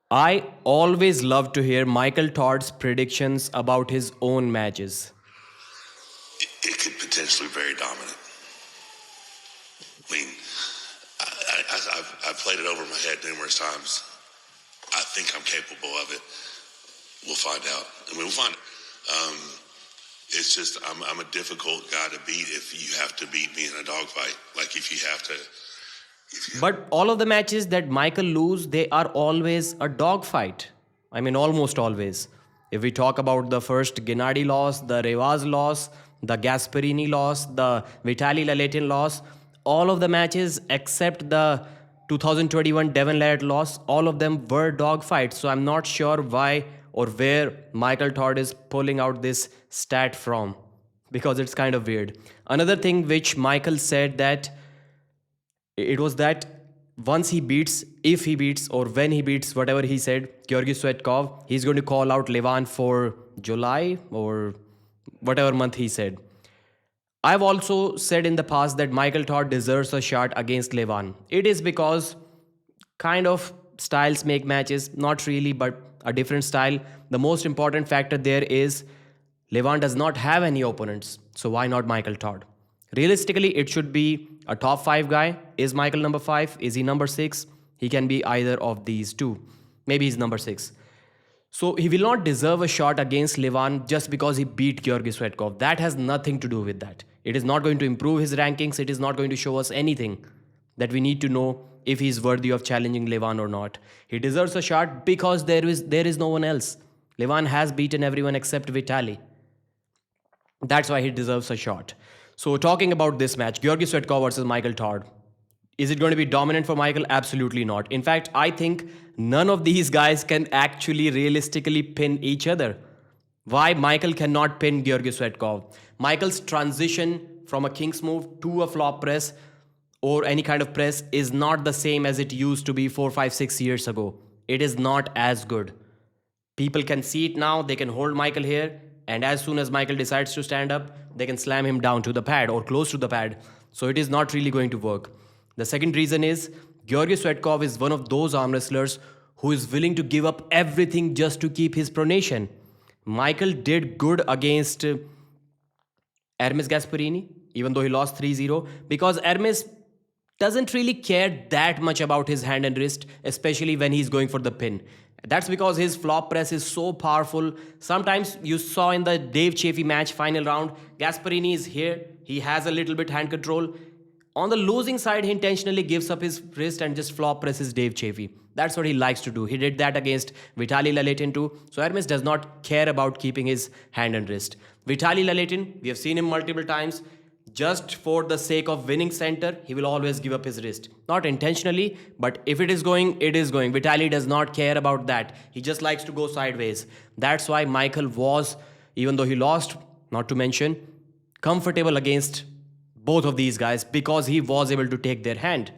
I always love to hear Michael Todd's predictions about his own matches. It could potentially be very dominant. I mean, I've played it over my head numerous times. I think I'm capable of it. We'll find out. We'll find it. It's just I'm a difficult guy to beat if you have to beat me in a dogfight. Like if you have to. But all of the matches that Michael lose, they are always a dogfight. I mean, almost always. If we talk about the first Gennady loss, the Revaz loss, the Gasparini loss, the Vitaly Laletin loss, all of the matches except the 2021 Devon Larratt loss, all of them were dogfights. So I'm not sure why or where Michael Todd is pulling out this stat from because it's kind of weird. Another thing which Michael said that it was that once he beats, if he beats, or when he beats, whatever he said, Georgi Svetkov, he's going to call out Levan for July or whatever month he said. I've also said in the past that Michael Todd deserves a shot against Levan. It is because kind of styles make matches, not really, but a different style. The most important factor there is Levan does not have any opponents, so why not Michael Todd? Realistically, it should be a top 5 guy. Is Michael number 5? Is he number 6? He can be either of these two. Maybe he's number 6. So he will not deserve a shot against Levan just because he beat Georgi Svetkov. That has nothing to do with that. It is not going to improve his rankings. It is not going to show us anything that we need to know if he's worthy of challenging Levan or not. He deserves a shot because there is no one else. Levan has beaten everyone except Vitaly. That's why he deserves a shot. So talking about this match, Georgi Svetkov versus Michael Todd. Is it going to be dominant for Michael? Absolutely not. In fact, I think none of these guys can actually realistically pin each other. Why Michael cannot pin Georgi Svetkov? Michael's transition from a king's move to a flop press or any kind of press is not the same as it used to be 4, 5, 6 years ago. It is not as good. People can see it now. They can hold Michael here. And as soon as Michael decides to stand up, they can slam him down to the pad or close to the pad. So it is not really going to work. The second reason is Georgi Svetkov is one of those arm wrestlers who is willing to give up everything just to keep his pronation. Michael did good against Hermes Gasparini, even though he lost 3-0, because Hermes doesn't really care that much about his hand and wrist, especially when he's going for the pin. That's because his flop press is so powerful. Sometimes you saw in the Dave Chaffee match final round, Gasparini is here. He has a little bit hand control. On the losing side, he intentionally gives up his wrist and just flop presses Dave Chaffee. That's what he likes to do. He did that against Vitaly Laletin too. So Hermes does not care about keeping his hand and wrist. Vitaly Laletin, we have seen him multiple times. Just for the sake of winning center, he will always give up his wrist. Not intentionally, but if it is going, it is going. Vitaly does not care about that. He just likes to go sideways. That's why Michael was, even though he lost, not to mention, comfortable against both of these guys because he was able to take their hand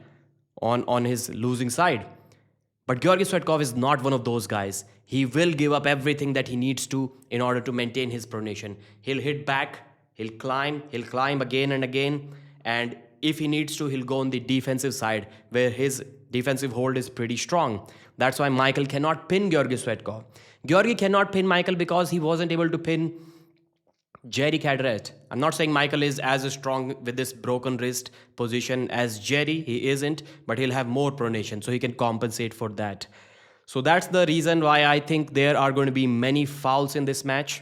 on his losing side. But Georgi Svetkov is not one of those guys. He will give up everything that he needs to in order to maintain his pronation. He'll hit back. He'll climb again and again. And if he needs to, he'll go on the defensive side where his defensive hold is pretty strong. That's why Michael cannot pin Georgi Svetkov. Georgi cannot pin Michael because he wasn't able to pin Jerry Cadret. I'm not saying Michael is as strong with this broken wrist position as Jerry. He isn't, but he'll have more pronation, so he can compensate for that. So that's the reason why I think there are going to be many fouls in this match.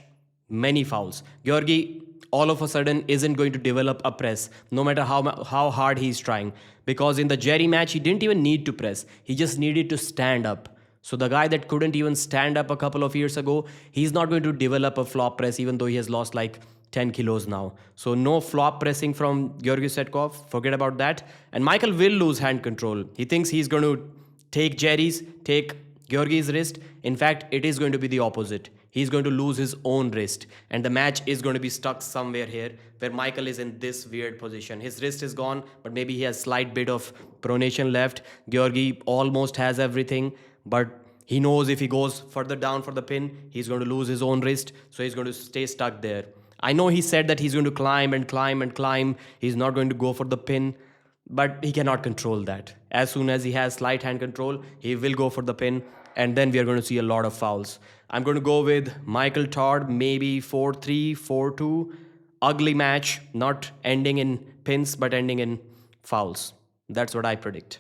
Many fouls. Georgi all of a sudden isn't going to develop a press no matter how hard he's trying, because in the Jerry match he didn't even need to press. He just needed to stand up. So the guy that couldn't even stand up a couple of years ago, he's not going to develop a flop press even though he has lost like 10 kilos now. So no flop pressing from Georgi Svetkov. Forget about that. And Michael will lose hand control. He thinks he's going to take Georgi's wrist. In fact, it is going to be the opposite. He's going to lose his own wrist. And the match is going to be stuck somewhere here where Michael is in this weird position. His wrist is gone, but maybe he has slight bit of pronation left. Georgi almost has everything, but he knows if he goes further down for the pin, he's going to lose his own wrist. So he's going to stay stuck there. I know he said that he's going to climb and climb and climb. He's not going to go for the pin. but he cannot control that. As soon as he has slight hand control, he will go for the pin, and then we are going to see a lot of fouls. I'm going to go with Michael Todd, maybe 4-3, 4-2. Ugly match, not ending in pins, but ending in fouls. That's what I predict.